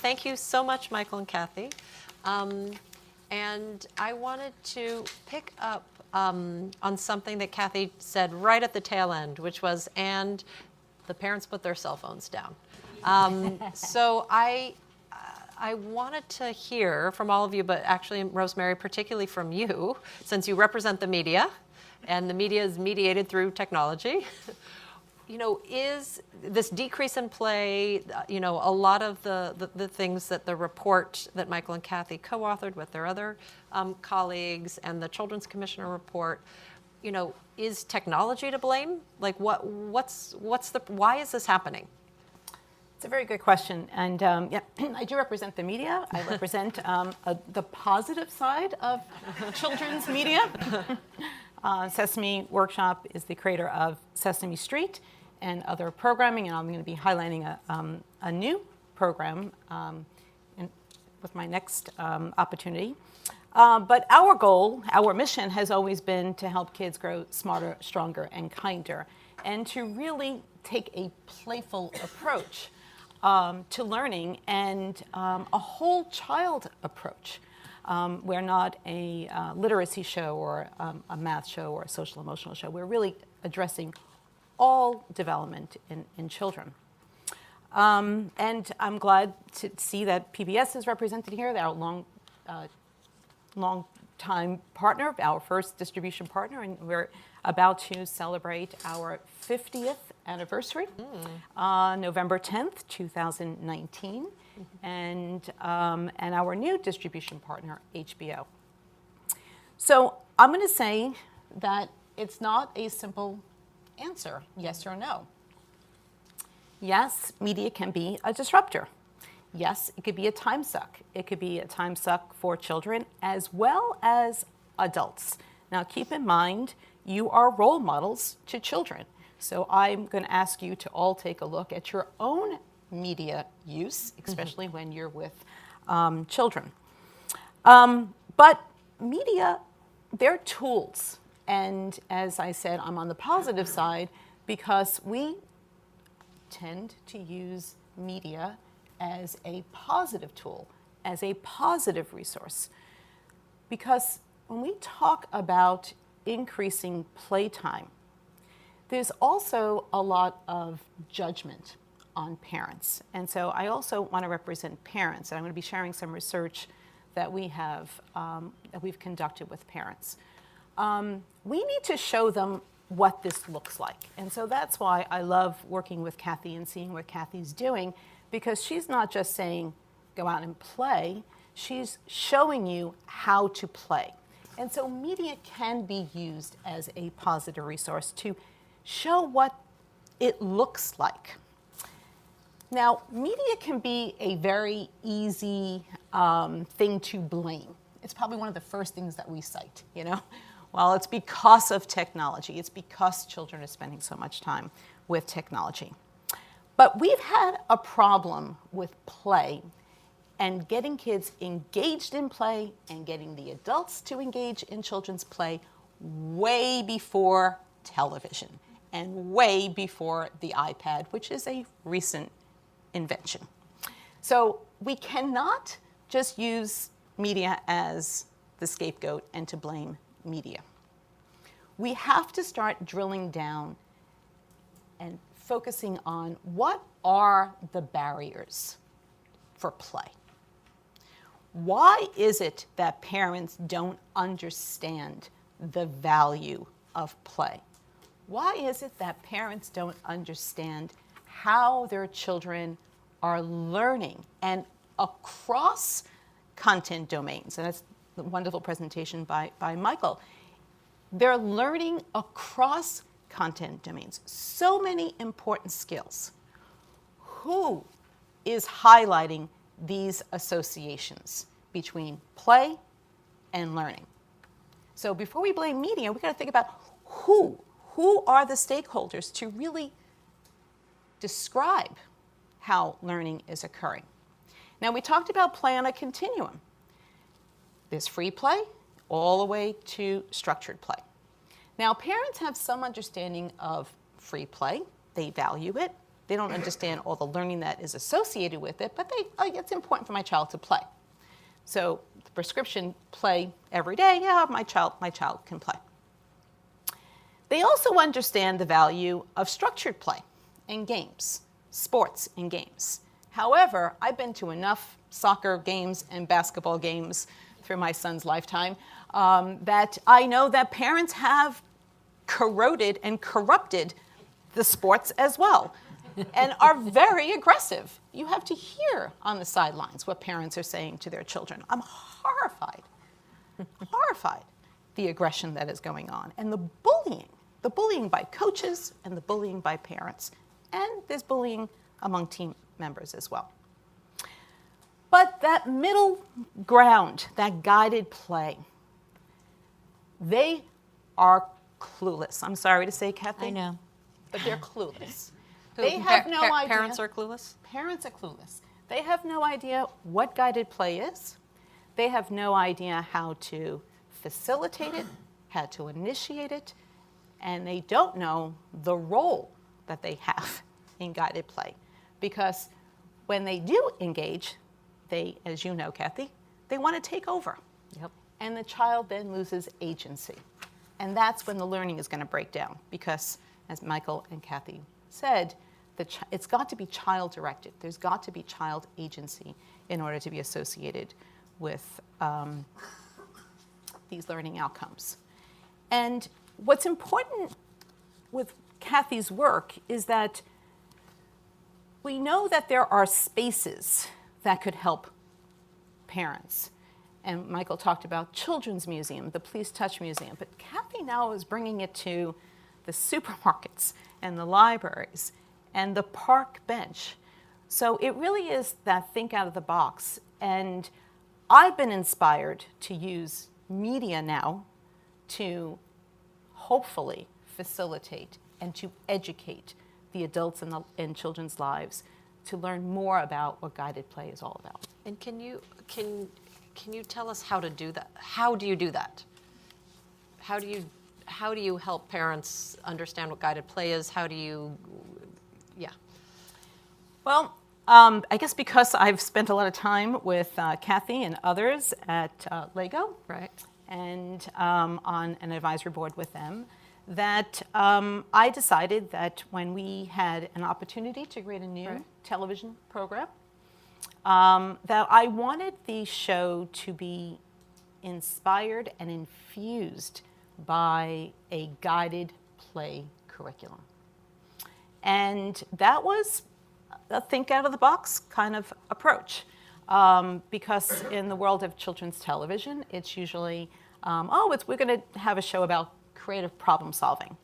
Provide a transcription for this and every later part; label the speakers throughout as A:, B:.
A: Thank you so much, Michael and Kathy. And I wanted to pick up on something that Kathy said right at the tail end, which was, and the parents put their cell phones down. So I wanted to hear from all of you, but actually, Rosemary, particularly from you, since you represent the media, and the media is mediated through technology. Is this decrease in play, a lot of the things that the report that Michael and Kathy co-authored with their other colleagues and the Children's Commissioner report, is technology to blame? Like why is this happening?
B: It's a very good question. And I do represent the media. I represent the positive side of children's media. Sesame Workshop is the creator of Sesame Street and other programming, and I'm going to be highlighting a new program with my next opportunity. But our goal, our mission has always been to help kids grow smarter, stronger, and kinder, and to really take a playful approach to learning and a whole child approach. We're not a literacy show or a math show or a social emotional show. We're really addressing all development in children. And I'm glad to see that PBS is represented here. They're our long-time partner, our first distribution partner, and we're about to celebrate our 50th anniversary on November 10th, 2019. And our new distribution partner, HBO. So I'm going to say that it's not a simple answer, yes or no. Yes, media can be a disruptor. Yes, it could be a time suck. It could be a time suck for children as well as adults. Now keep in mind, you are role models to children. So I'm going to ask you to all take a look at your own media use, especially when you're with children. But media, they're tools. And as I said, I'm on the positive side because we tend to use media as a positive tool, as a positive resource. Because when we talk about increasing playtime, there's also a lot of judgment on parents. And so I also want to represent parents, and I'm going to be sharing some research that we have, that we've conducted with parents. We need to show them what this looks like. And so that's why I love working with Kathy and seeing what Kathy's doing, because she's not just saying, go out and play, she's showing you how to play. And so media can be used as a positive resource to show what it looks like. Now, media can be a very easy thing to blame. It's probably one of the first things that we cite, Well, it's because of technology. It's because children are spending so much time with technology. But we've had a problem with play and getting kids engaged in play and getting the adults to engage in children's play way before television and way before the iPad, which is a recent invention. So we cannot just use media as the scapegoat and to blame media. We have to start drilling down and focusing on what are the barriers for play. Why is it that parents don't understand the value of play? Why is it that parents don't understand how their children are learning and across content domains? And that's the wonderful presentation by Michael. They're learning across content domains. So many important skills. Who is highlighting these associations between play and learning? So before we blame media, we've got to think about who are the stakeholders to really describe how learning is occurring. Now, we talked about play on a continuum. There's free play all the way to structured play. Now, parents have some understanding of free play. They value it. They don't understand all the learning that is associated with it, but it's important for my child to play. So the prescription, play every day, yeah, my child can play. They also understand the value of structured play and games, sports and games. However, I've been to enough soccer games and basketball games through my son's lifetime that I know that parents have corroded and corrupted the sports as well and are very aggressive. You have to hear on the sidelines what parents are saying to their children. I'm horrified, the aggression that is going on, and the bullying by coaches and the bullying by parents. And there's bullying among team members as well. But that middle ground, that guided play, they are clueless. I'm sorry to say, Kathy.
C: I know.
B: But they're clueless. They have no idea.
A: Parents are clueless?
B: Parents are clueless. They have no idea what guided play is. They have no idea how to facilitate it, how to initiate it, and they don't know the role that they have in guided play. Because when they do engage, they, as you know, Kathy, they want to take over.
A: Yep.
B: And the child then loses agency. And that's when the learning is going to break down. Because, as Michael and Kathy said, it's got to be child-directed. There's got to be child agency in order to be associated with these learning outcomes. And what's important with Kathy's work is that we know that there are spaces that could help parents. And Michael talked about Children's Museum, the Please Touch Museum. But Kathy now is bringing it to the supermarkets and the libraries and the park bench. So it really is that think out of the box. And I've been inspired to use media now to hopefully facilitate and to educate the adults in children's lives to learn more about what guided play is all about.
A: And can you tell us how to do that? How do you do that? How do you help parents understand what guided play is? How do you, yeah.
B: Well, I guess because I've spent a lot of time with Kathy and others at LEGO,
A: Right.
B: and on an advisory board with them, that I decided that when we had an opportunity to create a new television program, that I wanted the show to be inspired and infused by a guided play curriculum. And that was a think out of the box kind of approach. Because in the world of children's television, it's usually, we're going to have a show about creative problem solving.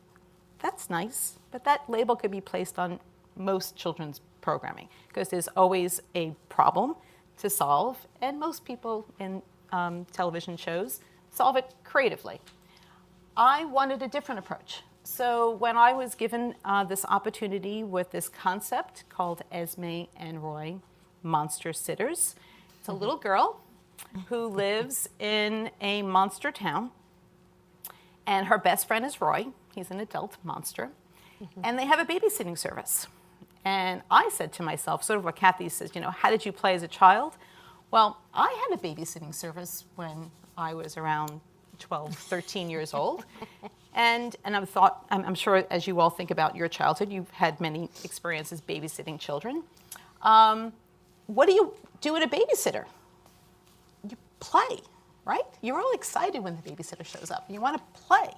B: That's nice, but that label could be placed on most children's programming because there's always a problem to solve, and most people in television shows solve it creatively. I wanted a different approach. So when I was given this opportunity with this concept called Esme and Roy Monster Sitters, it's a little girl who lives in a monster town, and her best friend is Roy. He's an adult monster, and they have a babysitting service. And I said to myself, sort of what Kathy says, how did you play as a child? Well, I had a babysitting service when I was around 12, 13 years old. And I'm sure as you all think about your childhood, you've had many experiences babysitting children. What do you do with a babysitter? You play, right? You're all excited when the babysitter shows up. You want to play.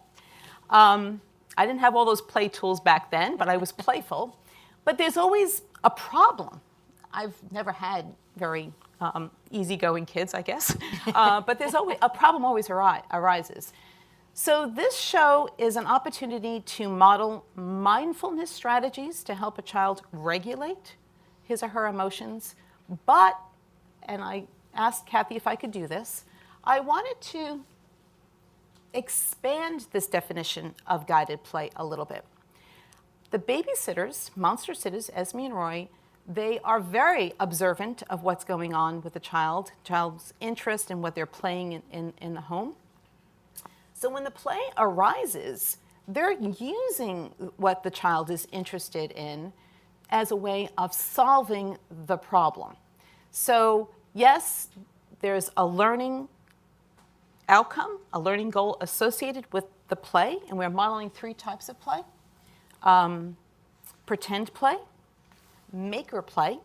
B: I didn't have all those play tools back then, but I was playful. But there's always a problem. I've never had very easygoing kids, I guess. But there's always a problem always arises. So this show is an opportunity to model mindfulness strategies to help a child regulate his or her emotions. But, and I asked Kathy if I could do this, I wanted to expand this definition of guided play a little bit. The babysitters, monster sitters, Esme and Roy, they are very observant of what's going on with the child's interest in what they're playing in the home. So when the play arises, they're using what the child is interested in as a way of solving the problem. So yes, there's a learning outcome, a learning goal associated with the play, and we're modeling 3 types of play. Pretend play, maker play,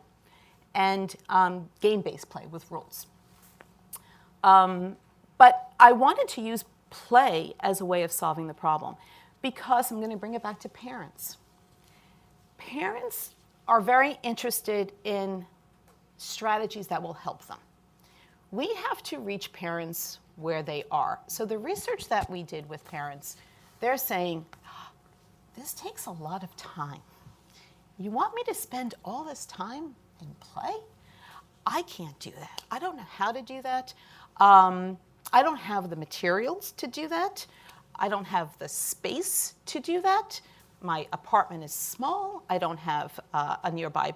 B: and game-based play with rules. But I wanted to use play as a way of solving the problem because I'm going to bring it back to parents. Parents are very interested in strategies that will help them. We have to reach parents where they are. So the research that we did with parents, they're saying, this takes a lot of time. You want me to spend all this time in play? I can't do that. I don't know how to do that. I don't have the materials to do that. I don't have the space to do that. My apartment is small. I don't have a nearby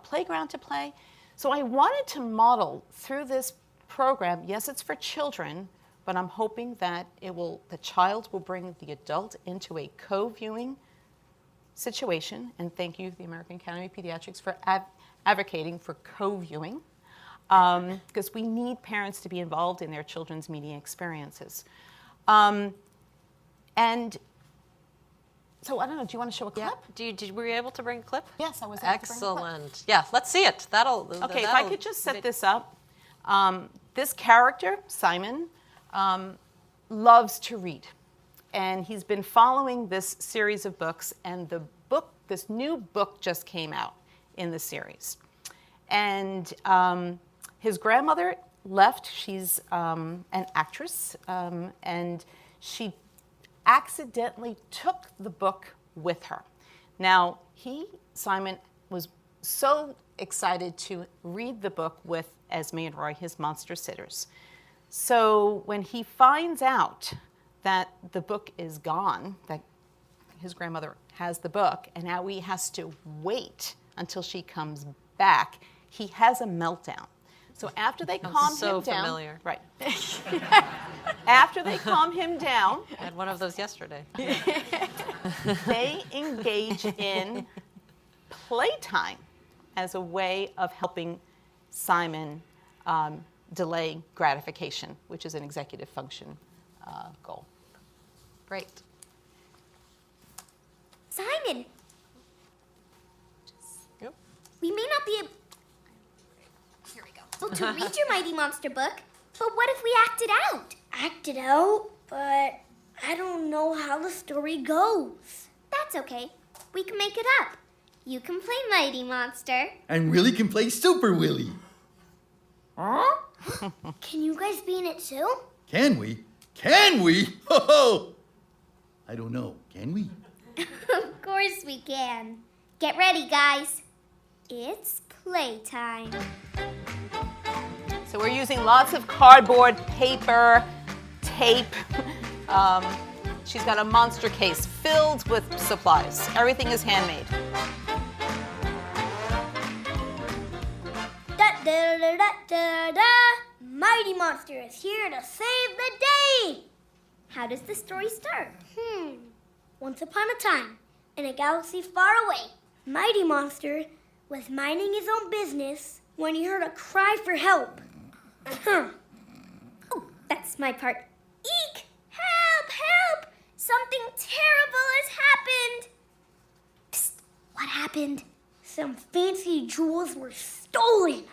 B: playground to play. So I wanted to model through this program, yes, it's for children, but I'm hoping that the child will bring the adult into a co-viewing situation. And thank you, the American Academy of Pediatrics, for advocating for co-viewing, because we need parents to be involved in their children's media experiences. And so I don't know, do you want to show a clip?
A: Yeah. Were you able to bring a clip?
B: Yes, I was able to bring a clip.
A: Excellent. Yeah, let's see it.
B: Okay, if I could just set this up. This character, Simon, loves to read. And he's been following this series of books, and this new book just came out in the series. And his grandmother left. She's an actress, and she accidentally took the book with her. Now, Simon, was so excited to read the book with Esme and Roy, his monster sitters. So when he finds out that the book is gone, that his grandmother has the book, and now he has to wait until she comes back, he has a meltdown. So after they calm him down,
A: familiar.
B: Right. After they calm him down,
A: I had one of those yesterday.
B: they engage in playtime as a way of helping Simon delay gratification, which is an executive function goal.
A: Great.
C: Simon,
A: Yep.
C: we may not be able to read your Mighty Monster book, but what if we act it out? Act it out? But I don't know how the story goes. That's okay. We can make it up. You can play Mighty Monster.
D: And Willie can play Super Willie.
C: Huh? Can you guys be in it too?
D: Can we? Can we? Ho ho! I don't know. Can we?
C: Of course we can. Get ready, guys. It's playtime.
B: So we're using lots of cardboard, paper, tape. She's got a monster case filled with supplies. Everything is handmade.
C: Da-da-da-da-da-da! Mighty Monster is here to save the day! How does the story start? Once upon a time, in a galaxy far away, Mighty Monster was minding his own business when he heard a cry for help. Oh, that's my part. Eek! Help! Help! Something terrible has happened! Psst! What happened? Some fancy jewels were stolen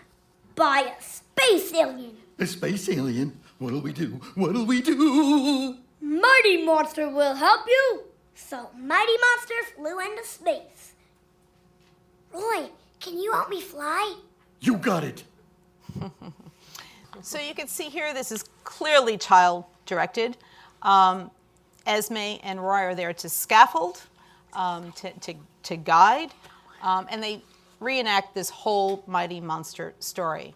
C: by a space alien.
D: A space alien? What'll we do? What'll we do?
C: Mighty Monster will help you. So Mighty Monster flew into space. Roy, can you help me fly?
D: You got it.
B: So you can see here, this is clearly child-directed. Esme and Roy are there to scaffold, to guide, and they reenact this whole Mighty Monster story.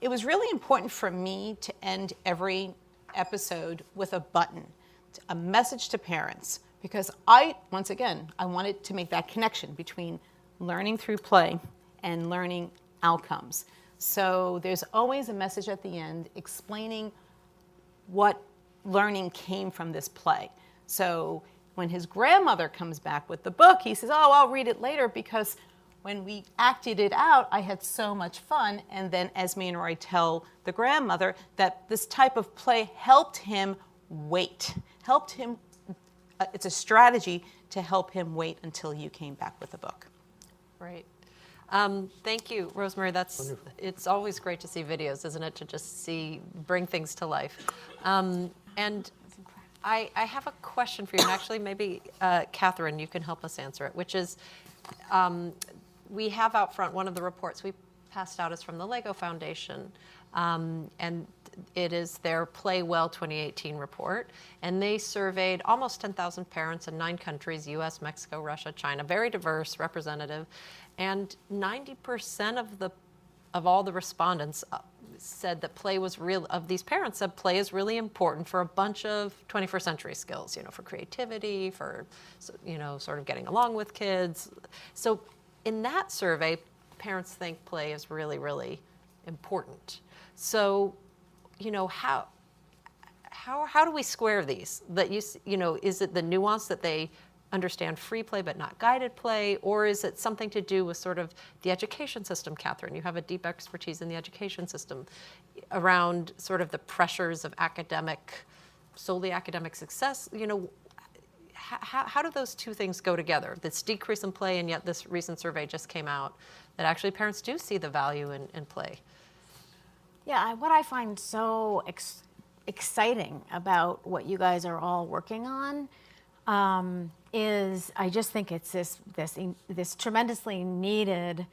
B: It was really important for me to end every episode with a button, a message to parents, because once again, I wanted to make that connection between learning through play and learning outcomes. So there's always a message at the end explaining what learning came from this play. So when his grandmother comes back with the book, he says, oh, I'll read it later because when we acted it out, I had so much fun. And then Esme and Roy tell the grandmother that this type of play helped him wait, it's a strategy to help him wait until you came back with a book.
A: Right. Thank you, Rosemary. It's always great to see videos, isn't it? To just bring things to life. And I have a question for you, and actually maybe Catherine, you can help us answer it, which is, we have out front one of the reports we passed out is from the Lego Foundation, and it is their Play Well 2018 report, and they surveyed almost 10,000 parents in 9 countries, US, Mexico, Russia, China, very diverse, representative, and 90% of all the respondents said that play was real, of these parents said play is really important for a bunch of 21st century skills, for creativity, for, sort of getting along with kids. So in that survey, parents think play is really, really important. So, how do we square these? That is it the nuance that they understand free play but not guided play, or is it something to do with sort of the education system? Catherine, you have a deep expertise in the education system around sort of the pressures of solely academic success. How do those two things go together? This decrease in play, and yet this recent survey just came out that actually parents do see the value in play.
E: Yeah, what I find so exciting about what you guys are all working on is I just think it's this tremendously needed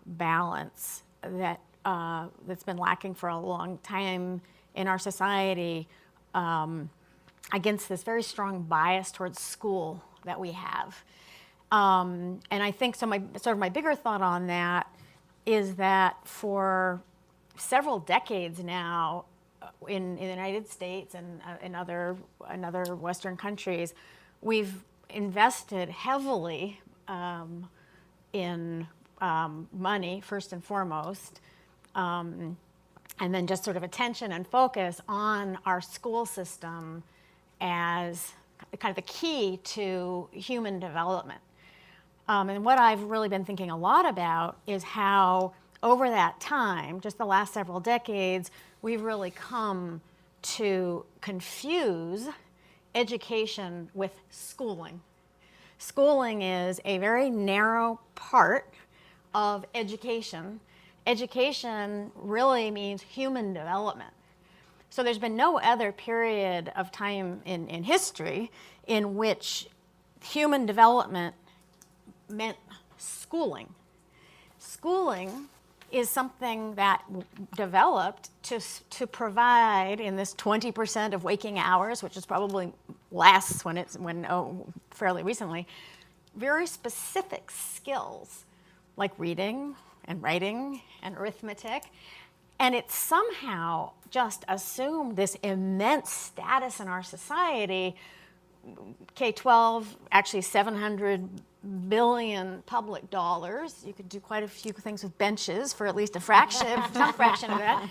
E: balance that's been lacking for a long time in our society against this very strong bias towards school that we have. And I think my bigger thought on that is that for several decades now in the United States and in other Western countries, we've invested heavily in money, first and foremost, and then just sort of attention and focus on our school system as kind of the key to human development. And what I've really been thinking a lot about is how over that time, just the last several decades, we've really come to confuse education with schooling. Schooling is a very narrow part of education. Education really means human development. So there's been no other period of time in history in which human development meant schooling. Schooling is something that developed to provide in this 20% of waking hours, which is probably less fairly recently, very specific skills like reading and writing and arithmetic. And it somehow just assumed this immense status in our society. K-12, actually 700 billion public dollars. You could do quite a few things with benches for at least some fraction of that.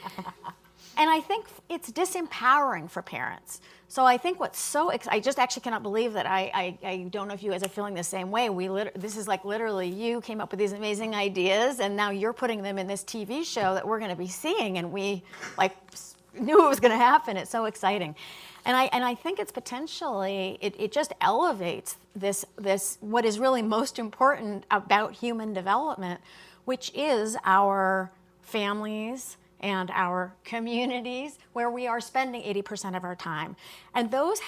E: And I think it's disempowering for parents. So I think I just actually cannot believe that I don't know if you guys are feeling the same way. This is like literally you came up with these amazing ideas and now you're putting them in this TV show that we're going to be seeing, and we knew it was going to happen. It's so exciting. And I think it's potentially, it just elevates this what is really most important about human development, which is our families and our communities where we are spending 80% of our time. And those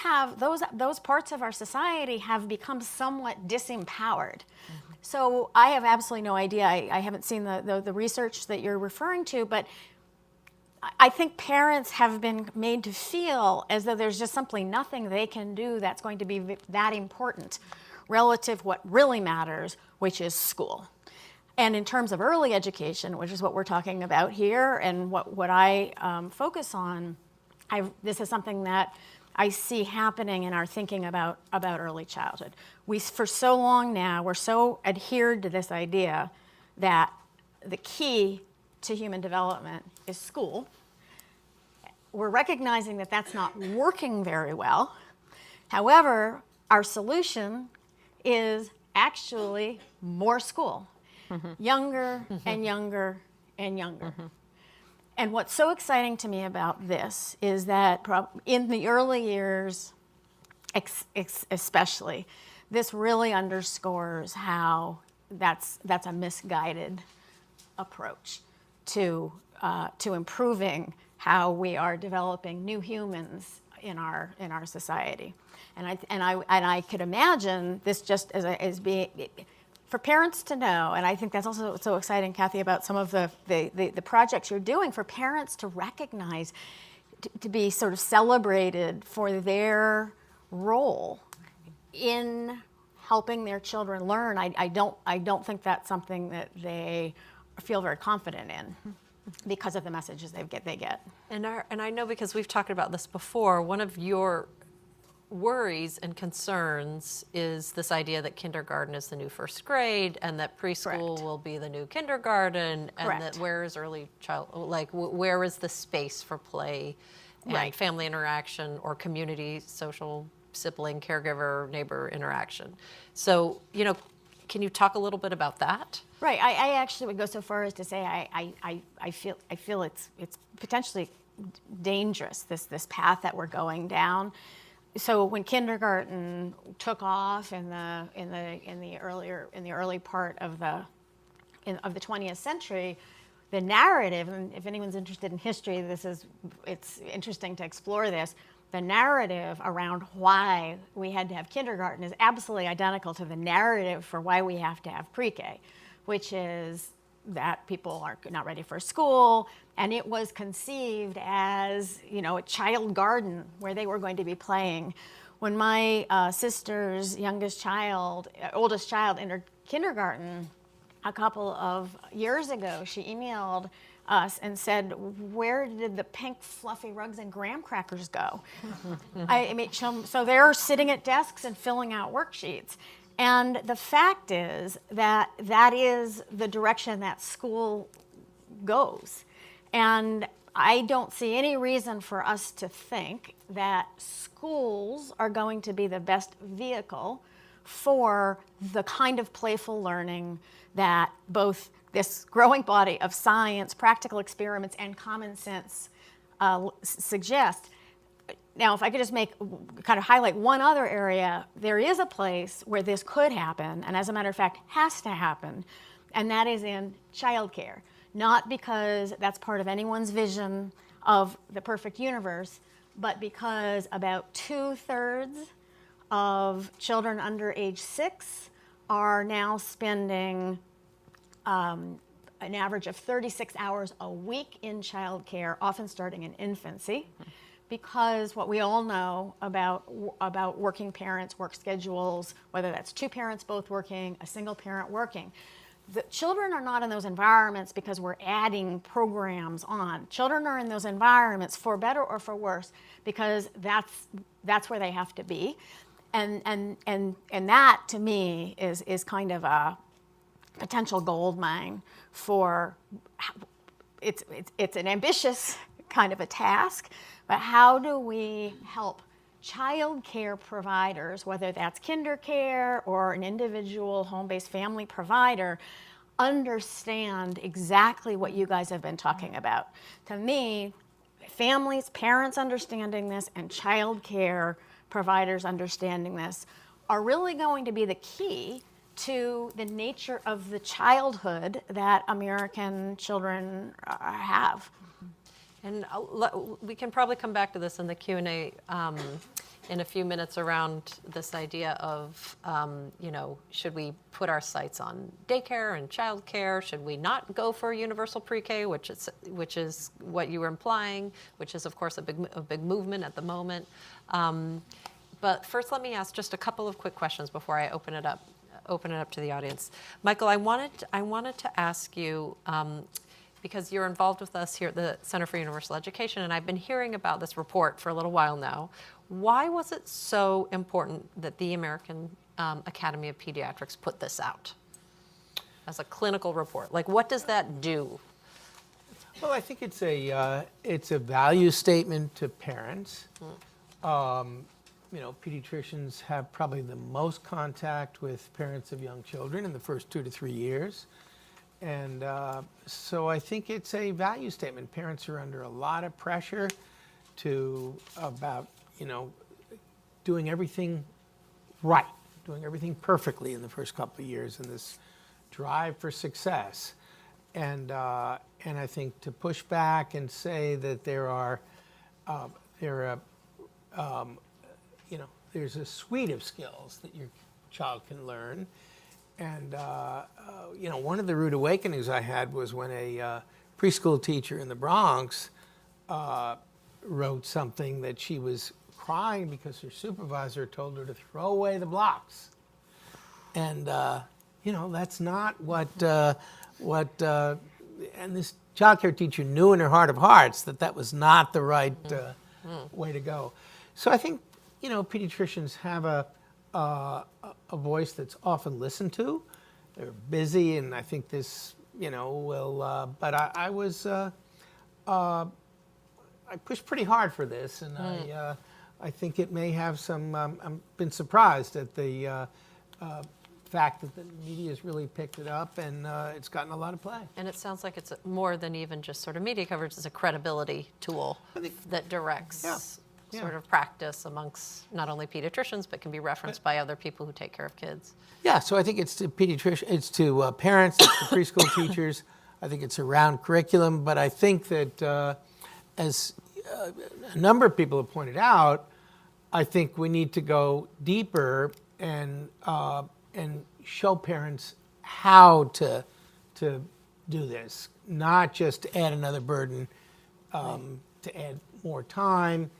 E: parts of our society have become somewhat disempowered. Mm-hmm. So I have absolutely no idea. I haven't seen the research that you're referring to, but I think parents have been made to feel as though there's just simply nothing they can do that's going to be that important relative to what really matters, which is school. And in terms of early education, which is what we're talking about here and what I focus on, this is something that I see happening in our thinking about early childhood. For so long now, we're so adhered to this idea that the key to human development is school. We're recognizing that that's not working very well. However, our solution is actually more school. younger and younger and younger. And what's so exciting to me about this is that in the early years, especially, this really underscores how that's a misguided approach to improving how we are developing new humans in our society. And I could imagine this just as being for parents to know, and I think that's also so exciting, Kathy, about some of the projects you're doing, for parents to recognize, to be sort of celebrated for their role in helping their children learn. I don't think that's something that they feel very confident in because of the messages they get.
A: And I know, because we've talked about this before, one of your worries and concerns is this idea that kindergarten is the new first grade, and that preschool will be the new kindergarten, and that where is early child, like where is the space for play and family interaction or community, social, sibling, caregiver, neighbor interaction. So, can you talk a little bit about that?
E: Right. I actually would go so far as to say I feel it's potentially dangerous, this path that we're going down. So when kindergarten took off in the early part of the 20th century, the narrative, and if anyone's interested in history, it's interesting to explore this. The narrative around why we had to have kindergarten is absolutely identical to the narrative for why we have to have pre-K, which is that people are not ready for school, and it was conceived as, a child garden where they were going to be playing. When my sister's oldest child entered kindergarten a couple of years ago, she emailed us and said, "Where did the pink fluffy rugs and graham crackers go?" So they're sitting at desks and filling out worksheets. And the fact is that is the direction that school goes. And I don't see any reason for us to think that schools are going to be the best vehicle for the kind of playful learning that both this growing body of science, practical experiments, and common sense suggest. Now, if I could just highlight one other area, there is a place where this could happen, and as a matter of fact, has to happen, and that is in childcare. Not because that's part of anyone's vision of the perfect universe, but because about 2/3 of children under age 6 are now spending an average of 36 hours a week in childcare, often starting in infancy. Because what we all know about working parents, work schedules, whether that's two parents both working, a single parent working, the children are not in those environments because we're adding programs on. Children are in those environments, for better or for worse, because that's where they have to be, and that to me is kind of a potential gold mine for. It's an ambitious kind of a task. But how do we help child care providers, whether that's kinder care or an individual home-based family provider, understand exactly what you guys have been talking about? To me, families, parents understanding this, and child care providers understanding this are really going to be the key to the nature of the childhood that American children have.
A: And we can probably come back to this in the Q&A in a few minutes around this idea of, should we put our sights on daycare and childcare? Should we not go for universal pre-K, which is what you were implying, which is, of course, a big movement at the moment. But first, let me ask just a couple of quick questions before I open it up to the audience. Michael, I wanted to ask you, because you're involved with us here at the Center for Universal Education, and I've been hearing about this report for a little while now. Why was it so important that the American Academy of Pediatrics put this out as a clinical report? Like, what does that do?
F: Well, I think it's a value statement to parents. Pediatricians have probably the most contact with parents of young children in the first 2 to 3 years. And so I think it's a value statement. Parents are under a lot of pressure about, doing everything right, doing everything perfectly in the first couple of years, and this drive for success. And I think to push back and say that there's a suite of skills that your child can learn. And, one of the rude awakenings I had was when a preschool teacher in the Bronx wrote something that she was crying because her supervisor told her to throw away the blocks. And, that's not what and this childcare teacher knew in her heart of hearts that was not the right way to go. So I think, pediatricians have a voice that's often listened to. They're busy, and I think this, will. But I pushed pretty hard for this, and I think it may have some. I've been surprised at the fact that the media has really picked it up, and it's gotten a lot of play.
A: And it sounds like it's more than even just sort of media coverage. It's a credibility tool that directs sort of practice amongst not only pediatricians, but can be referenced by other people who take care of kids.
F: Yeah, so I think it's to pediatricians, it's to parents, it's to preschool teachers. I think it's around curriculum, but I think that as a number of people have pointed out, I think we need to go deeper and show parents how to do this, not just to add another burden, to add more time,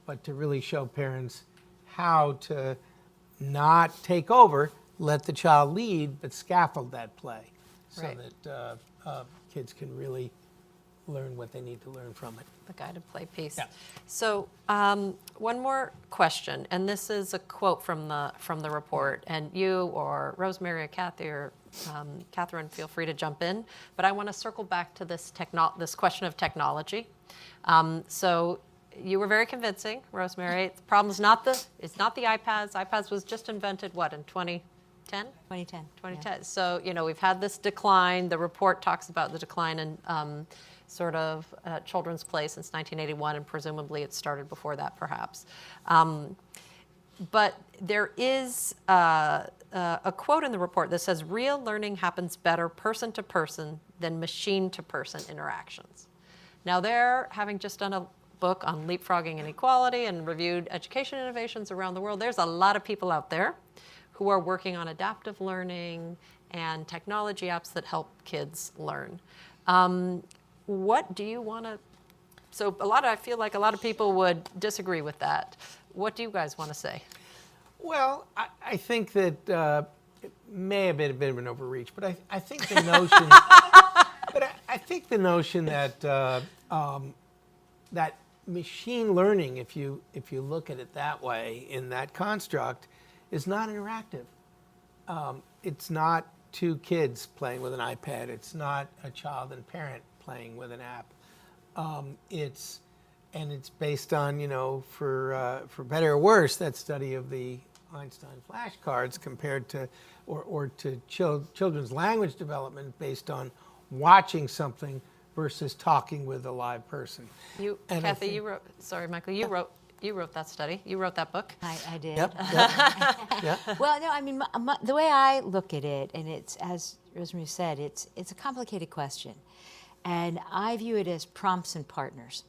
F: but to really show parents how to not take over, let the child lead, but scaffold that play so that kids can really learn what they need to learn from it.
A: The guided play piece.
F: Yeah.
A: So one more question, and this is a quote from the report, and you or Rosemary or Kathy or Catherine, feel free to jump in, but I want to circle back to this question of technology. So you were very convincing, Rosemary. The problem's it's not the iPads. iPads was just invented, what, in 2010?
G: 2010.
A: 2010. Yeah. So, we've had this decline. The report talks about the decline in sort of children's play since 1981, and presumably it started before that, perhaps. But there is a quote in the report that says, real learning happens better person to person than machine to person interactions. Now, they're having just done a book on leapfrogging inequality and reviewed education innovations around the world. There's a lot of people out there who are working on adaptive learning and technology apps that help kids learn. What do you want to, so I feel like a lot of people would disagree with that. What do you guys want to say?
F: Well, I think that it may have been a bit of an overreach, but I think the notion, I think the notion that that machine learning, if you look at it that way, in that construct, is not interactive. It's not two kids playing with an iPad. It's not a child and parent playing with an app. It's based on, for better or worse, that study of the Einstein flashcards compared to, or to children's language development based on watching something versus talking with a live person.
A: Kathy, you wrote. Sorry, Michael. You wrote that study. You wrote that book.
G: I did.
F: Yep.
G: Well, no, I mean, the way I look at it, and it's, as Rosemary said, it's a complicated question. And I view it as prompts and partners.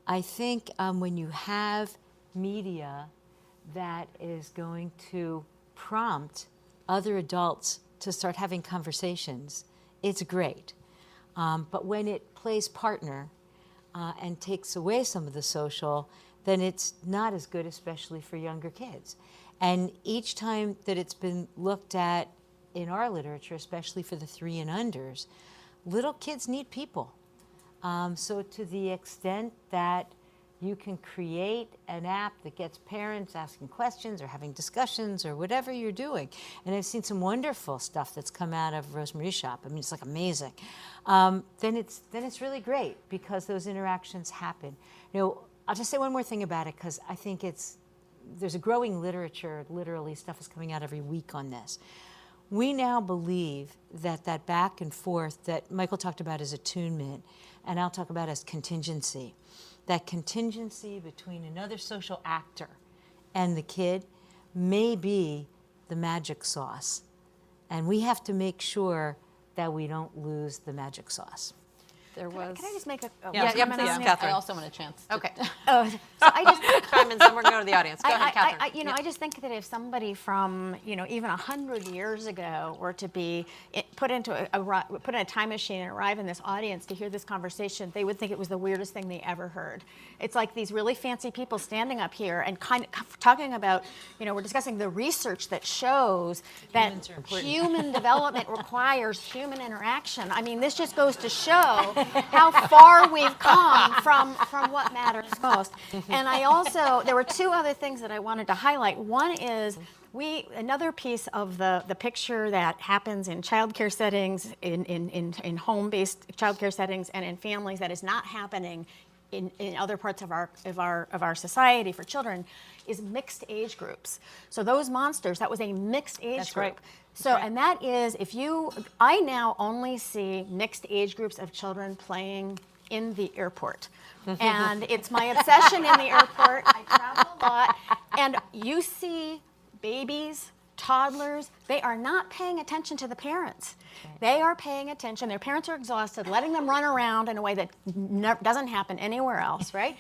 G: I think when you have media that is going to prompt other adults to start having conversations, it's great. But when it plays partner and takes away some of the social, then it's not as good, especially for younger kids. And each time that it's been looked at in our literature, especially for the 3 and unders, little kids need people. So to the extent that you can create an app that gets parents asking questions or having discussions or whatever you're doing, and I've seen some wonderful stuff that's come out of Rosemary's shop. I mean, it's like amazing. Then it's really great because those interactions happen. I'll just say one more thing about it because I think there's a growing literature. Literally, stuff is coming out every week on this. We now believe that that back and forth that Michael talked about as attunement, and I'll talk about as contingency, that contingency between another social actor and the kid may be the magic sauce. And we have to make sure that we don't lose the magic sauce.
A: There was.
E: Can I just make a
A: Yeah,
E: comment
A: please,
E: on it?
A: Catherine.
B: I also want a chance.
A: Okay.
E: So I just
A: Chime in, then we're going to go to the audience. Go ahead, Catherine.
E: I just think that if somebody from, even 100 years ago were to be put in a time machine and arrive in this audience to hear this conversation, they would think it was the weirdest thing they ever heard. It's like these really fancy people standing up here and kind of talking about, we're discussing the research that shows that
G: Humans are important.
E: human development requires human interaction. I mean, this just goes to show how far we've come from what matters most. And there were two other things that I wanted to highlight. One is another piece of the picture that happens in childcare settings, in home-based childcare settings, and in families that is not happening in other parts of our society for children, is mixed age groups. So those monsters, that was a mixed age
G: That's
E: group.
G: right.
E: So, and that is, I now only see mixed age groups of children playing in the airport. And it's my obsession in the airport. I travel a lot. And you see babies, toddlers, they are not paying attention to the parents. They are paying attention. Their parents are exhausted, letting them run around in a way that doesn't happen anywhere else, right?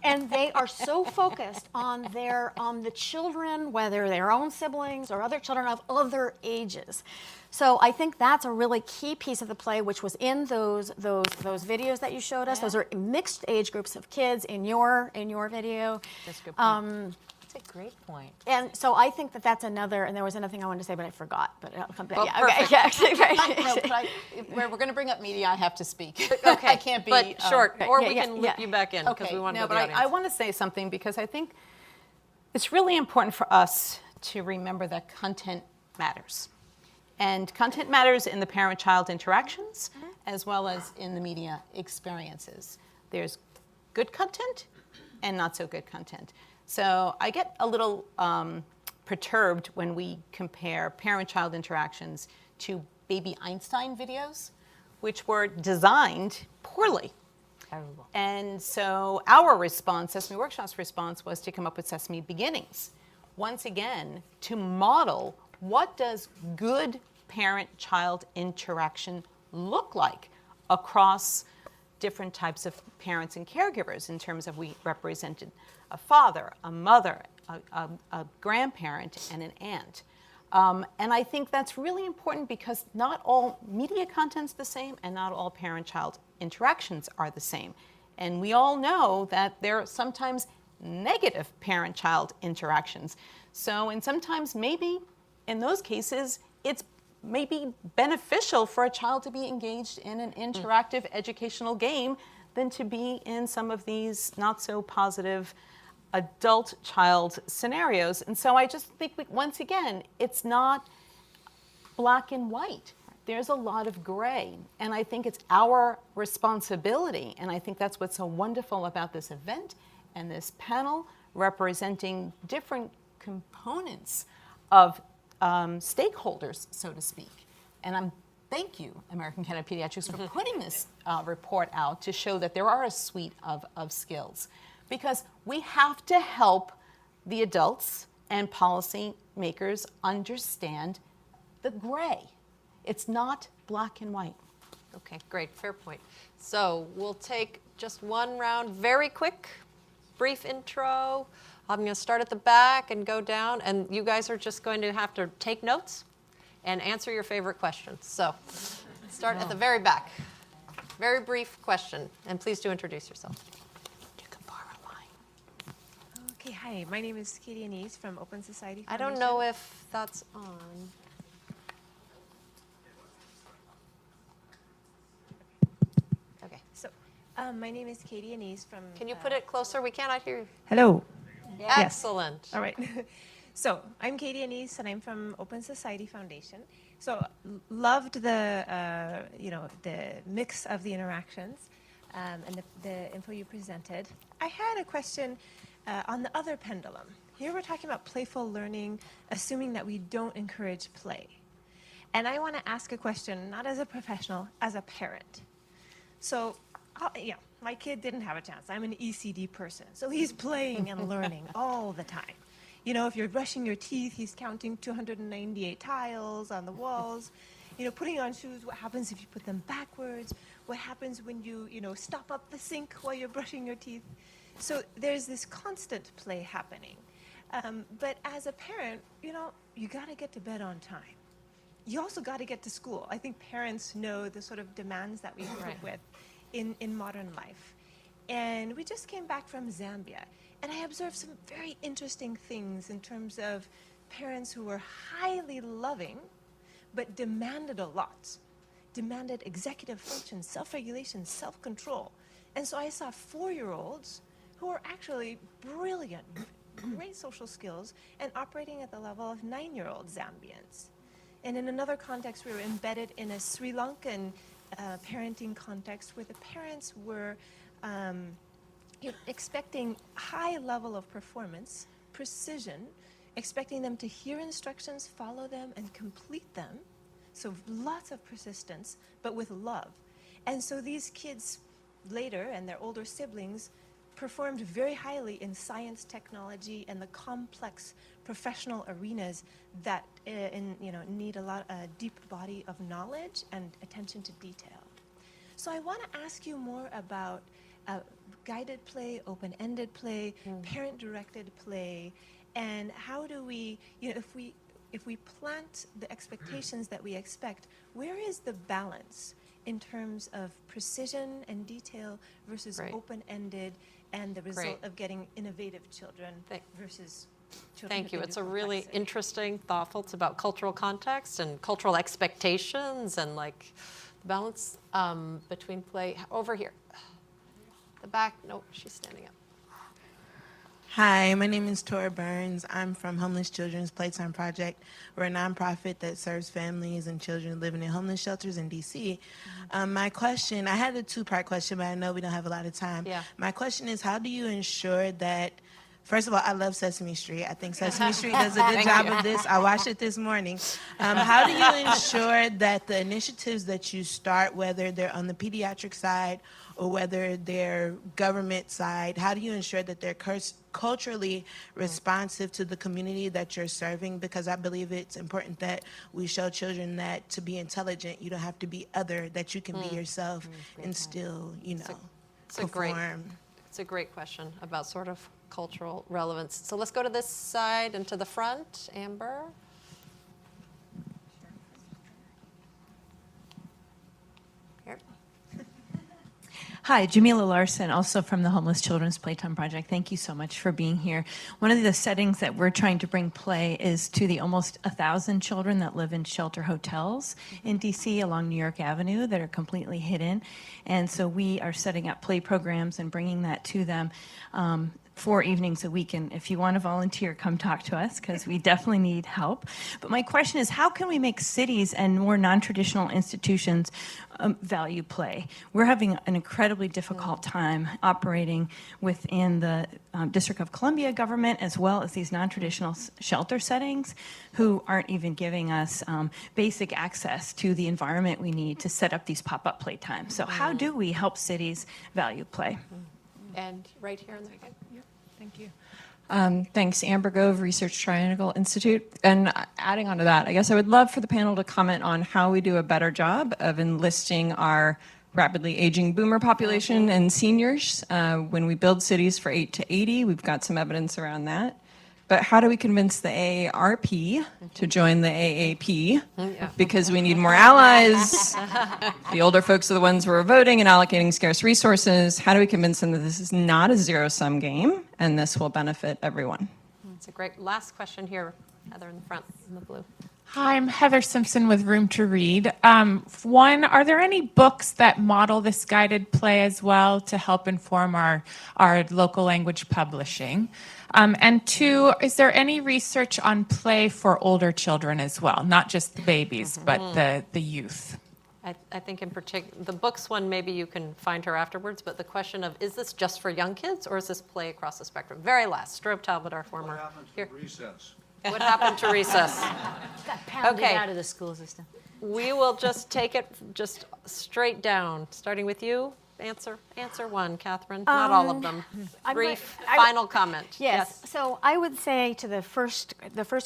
E: And they are so focused on the children, whether their own siblings or other children of other ages. So I think that's a really key piece of the play, which was in those videos that you showed us.
G: Yeah.
E: Those are mixed age groups of kids in your video.
G: That's a good point. That's a great point.
E: And so I think that's another, and there was another thing I wanted to say, but I forgot. But I'll come back.
A: Well,
E: Yeah, okay.
B: No, but if we're going to bring up media, I have to speak.
A: Okay,
B: I can't be.
A: but short, or we
E: yeah,
A: can
E: yeah.
A: loop you back in because we want to
B: no,
A: go to the
B: but
A: audience.
B: I want to say something because I think it's really important for us to remember that content matters. And content matters in the parent-child interactions as well as in the media experiences. There's good content and not so good content. So I get a little perturbed when we compare parent-child interactions to Baby Einstein videos, which were designed poorly.
G: Terrible.
B: And so our response, Sesame Workshop's response, was to come up with Sesame Beginnings. Once again, to model what does good parent-child interaction look like across different types of parents and caregivers in terms of we represented a father, a mother, a grandparent, and an aunt. And I think that's really important because not all media content's the same and not all parent-child interactions are the same. And we all know that there are sometimes negative parent-child interactions. So, and sometimes maybe in those cases, it's maybe beneficial for a child to be engaged in an interactive educational game than to be in some of these not so positive adult-child scenarios. And so I just think, once again, it's not black and white. There's a lot of gray. And I think it's our responsibility, and I think that's what's so wonderful about this event and this panel, representing different components of stakeholders, so to speak. And thank you, American Academy of Pediatrics, for putting this report out to show that there are a suite of skills. Because we have to help the adults and policy makers understand the gray. It's not black and white.
A: Okay, great, fair point. So we'll take just one round, very quick, brief intro. I'm going to start at the back and go down, and you guys are just going to have to take notes and answer your favorite questions. So start at the very back. Very brief question, and please do introduce yourself.
B: You can borrow mine.
H: Okay, hi. My name is Katie Anise from Open Society
A: I
H: Foundation.
A: don't know if that's on. Okay,
H: So, my name is Katie Anise from...
A: can you put it closer? We cannot hear you.
H: Hello.
A: Excellent.
H: All right. So, I'm Katie Anise, and I'm from Open Society Foundation. So, loved the, the mix of the interactions and the info you presented. I had a question on the other pendulum. Here we're talking about playful learning, assuming that we don't encourage play. And I want to ask a question, not as a professional, as a parent. So, my kid didn't have a chance. I'm an ECD person. So he's playing and learning all the time. You know, if you're brushing your teeth, he's counting 298 tiles on the walls. You know, putting on shoes, what happens if you put them backwards? What happens when you stop up the sink while you're brushing your teeth? So there's this constant play happening. But as a parent, you got to get to bed on time. You also got to get to school. I think parents know the sort of demands that we cope with in modern life. And we just came back from Zambia, and I observed some very interesting things in terms of parents who were highly loving, but demanded a lot, demanded executive function, self-regulation, self-control. And so I saw 4-year-olds who were actually brilliant, great social skills, and operating at the level of 9-year-old Zambians. And in another context, we were embedded in a Sri Lankan parenting context where the parents were expecting high level of performance, precision, expecting them to hear instructions, follow them, and complete them. So lots of persistence, but with love. And so these kids later, and their older siblings, performed very highly in science, technology, and the complex professional arenas that need a deep body of knowledge and attention to detail. So I want to ask you more about guided play, open-ended play, parent-directed play, and how do we, if we plant the expectations that we expect, where is the balance in terms of precision and detail versus open-ended and the result of getting innovative children versus children?
A: Thank you. It's a really interesting, thoughtful. It's about cultural context and cultural expectations and like the balance between play. Over here. The back. No, she's standing up.
I: Hi, my name is Tora Burns. I'm from Homeless Children's Playtime Project. We're a nonprofit that serves families and children living in homeless shelters in D.C. My question, I had a 2-part question, but I know we don't have a lot of time.
A: Yeah.
I: My question is, how do you ensure that, first of all, I love Sesame Street. I think Sesame Street does a good job of this. I watched it this morning. How do you ensure that the initiatives that you start, whether they're on the pediatric side or whether they're government side, how do you ensure that they're culturally responsive to the community that you're serving? Because I believe it's important that we show children that to be intelligent, you don't have to be other, that you can be yourself and still, perform.
A: It's a great question about sort of cultural relevance. So let's go to this side and to the front. Amber. Here.
J: Hi, Jamila Larson, also from the Homeless Children's Playtime Project. Thank you so much for being here. One of the settings that we're trying to bring play is to the almost 1,000 children that live in shelter hotels in DC along New York Avenue that are completely hidden. And so we are setting up play programs and bringing that to them 4 evenings a week. And if you want to volunteer, come talk to us because we definitely need help. But my question is, how can we make cities and more non-traditional institutions value play? We're having an incredibly difficult time operating within the District of Columbia government as well as these non-traditional shelter settings who aren't even giving us basic access to the environment we need to set up these pop-up play times. So how do we help cities value play?
A: And right here in the beginning.
J: Thank you.
K: Thanks, Amber Gove, Research Triangle Institute. And adding on to that, I guess I would love for the panel to comment on how we do a better job of enlisting our rapidly aging boomer population and seniors. When we build cities for 8 to 80, we've got some evidence around that. But how do we convince the AARP to join the AAP? Because we need more allies. The older folks are the ones who are voting and allocating scarce resources. How do we convince them that this is not a zero-sum game and this will benefit everyone?
A: That's a great last question here. Heather in the front, in the blue.
L: Hi, I'm Heather Simpson with Room to Read. One, are there any books that model this guided play as well to help inform our local language publishing? And 2, is there any research on play for older children as well? Not just the babies, but the youth.
A: I think in particular, the books one, maybe you can find her afterwards, but the question of, is this just for young kids or is this play across the spectrum? Very last, Strobe Talbot, our former.
M: What happens
A: here.
M: to recess?
A: What happened to recess?
G: Got pounded
A: Okay.
G: out of the school system.
A: We will just take it just straight down, starting with you. Answer one, Catherine. Not all of them. Brief final comment.
E: Yes. So I would say to the first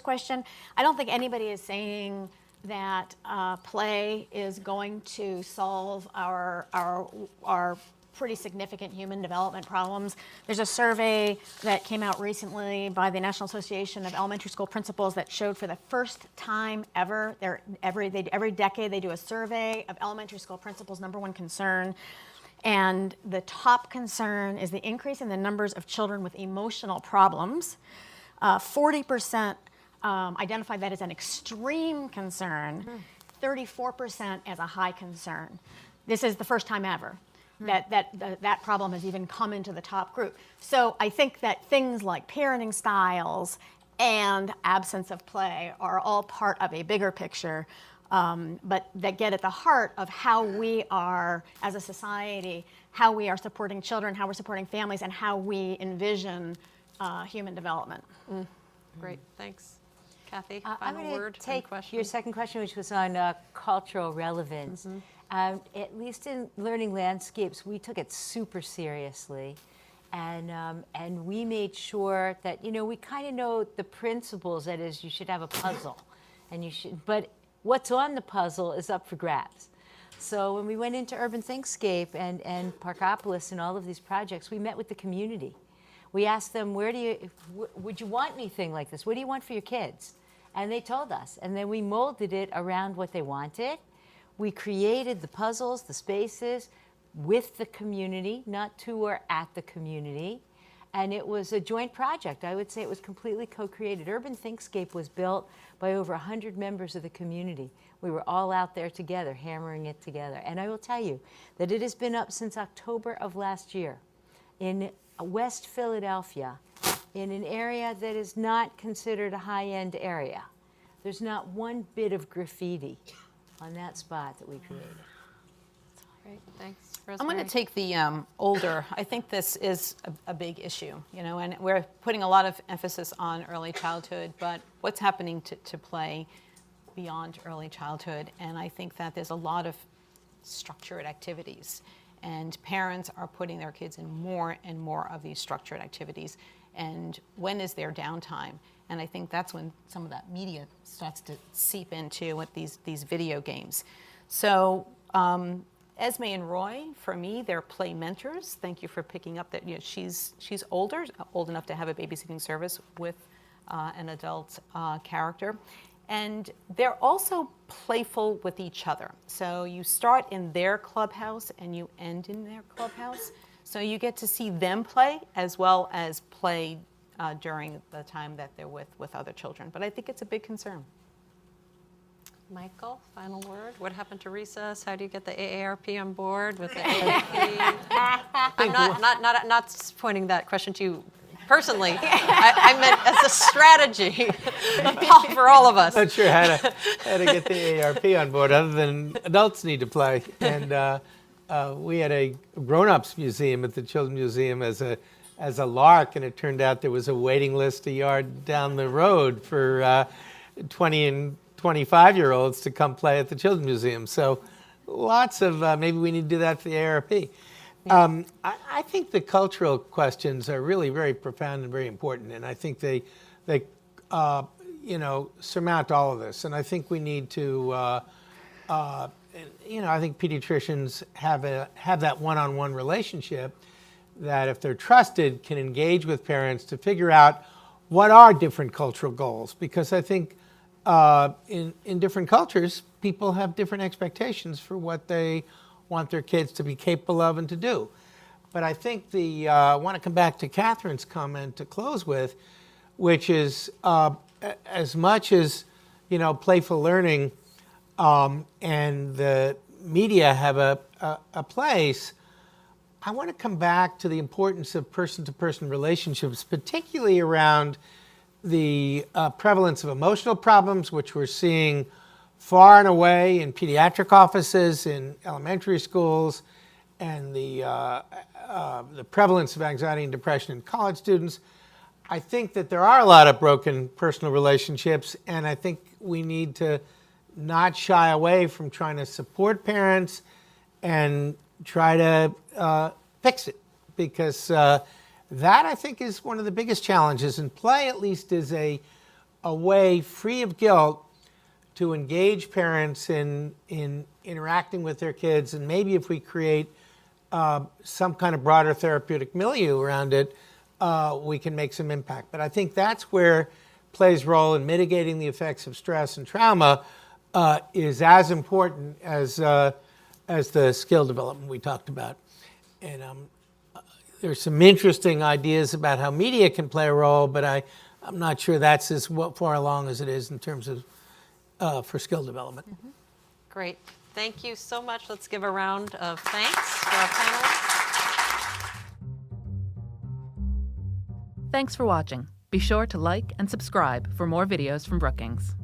E: question, I don't think anybody is saying that play is going to solve our pretty significant human development problems. There's a survey that came out recently by the National Association of Elementary School Principals that showed for the first time ever, every decade they do a survey of elementary school principals' number one concern. And the top concern is the increase in the numbers of children with emotional problems. 40% identified that as an extreme concern, 34% as a high concern. This is the first time ever that problem has even come into the top group. So I think that things like parenting styles and absence of play are all part of a bigger picture, but that get at the heart of how we are, as a society, how we are supporting children, how we're supporting families, and how we envision human development.
A: Great, thanks. Kathy,
G: I'm
A: final
G: going
A: word
G: to take
A: and question.
G: your second question, which was on cultural relevance. At least in learning landscapes, we took it super seriously. And we made sure that, we kind of know the principles, that is, you should have a puzzle. But what's on the puzzle is up for grabs. So when we went into Urban Thinkscape and Parkopolis and all of these projects, we met with the community. We asked them, would you want anything like this? What do you want for your kids? And they told us. And then we molded it around what they wanted. We created the puzzles, the spaces with the community, not to or at the community. And it was a joint project. I would say it was completely co-created. Urban Thinkscape was built by over 100 members of the community. We were all out there together, hammering it together. And I will tell you that it has been up since October of last year in West Philadelphia, in an area that is not considered a high-end area. There's not one bit of graffiti on that spot that we created.
A: Great, thanks.
B: I'm
A: Rosemary?
B: going to take the older. I think this is a big issue, and we're putting a lot of emphasis on early childhood, but what's happening to play beyond early childhood? And I think that there's a lot of structured activities, and parents are putting their kids in more and more of these structured activities. And when is their downtime? And I think that's when some of that media starts to seep into with these video games. So Esme and Roy, for me, they're play mentors. Thank you for picking up that. She's old enough to have a babysitting service with an adult character. And they're also playful with each other. So you start in their clubhouse and you end in their clubhouse. So you get to see them play as well as play during the time that they're with other children. But I think it's a big concern.
A: Michael, final word. What happened to recess? How do you get the AARP on board with the AAP? I'm not pointing that question to you personally. I meant as a strategy for all of us.
F: Not sure how to get the AARP on board, other than adults need to play. And we had a grown-ups museum at the Children's Museum as a lark, and it turned out there was a waiting list a yard down the road for 20 and 25-year-olds to come play at the Children's Museum. So lots of, maybe we need to do that for the AARP. I think the cultural questions are really very profound and very important, and I think they surmount all of this. And I think we need to, I think pediatricians have that one-on-one relationship that, if they're trusted, can engage with parents to figure out what are different cultural goals. Because I think in different cultures, people have different expectations for what they want their kids to be capable of and to do. But I think I want to come back to Catherine's comment to close with, which is as much as, playful learning and the media have a place, I want to come back to the importance of person-to-person relationships, particularly around the prevalence of emotional problems, which we're seeing far and away in pediatric offices, in elementary schools, and the prevalence of anxiety and depression in college students. I think that there are a lot of broken personal relationships, and I think we need to not shy away from trying to support parents and try to fix it, because that, I think, is one of the biggest challenges. And play, at least, is a way free of guilt to engage parents in interacting with their kids. And maybe if we create some kind of broader therapeutic milieu around it, we can make some impact. But I think that's where play's role in mitigating the effects of stress and trauma is as important as the skill development we talked about. And there's some interesting ideas about how media can play a role, but I'm not sure that's as far along as it is in terms of for skill development.
A: Mm-hmm. Great. Thank you so much. Let's give a round of thanks to our panelists.
M: Thanks for watching. Be sure to like and subscribe for more videos from Brookings.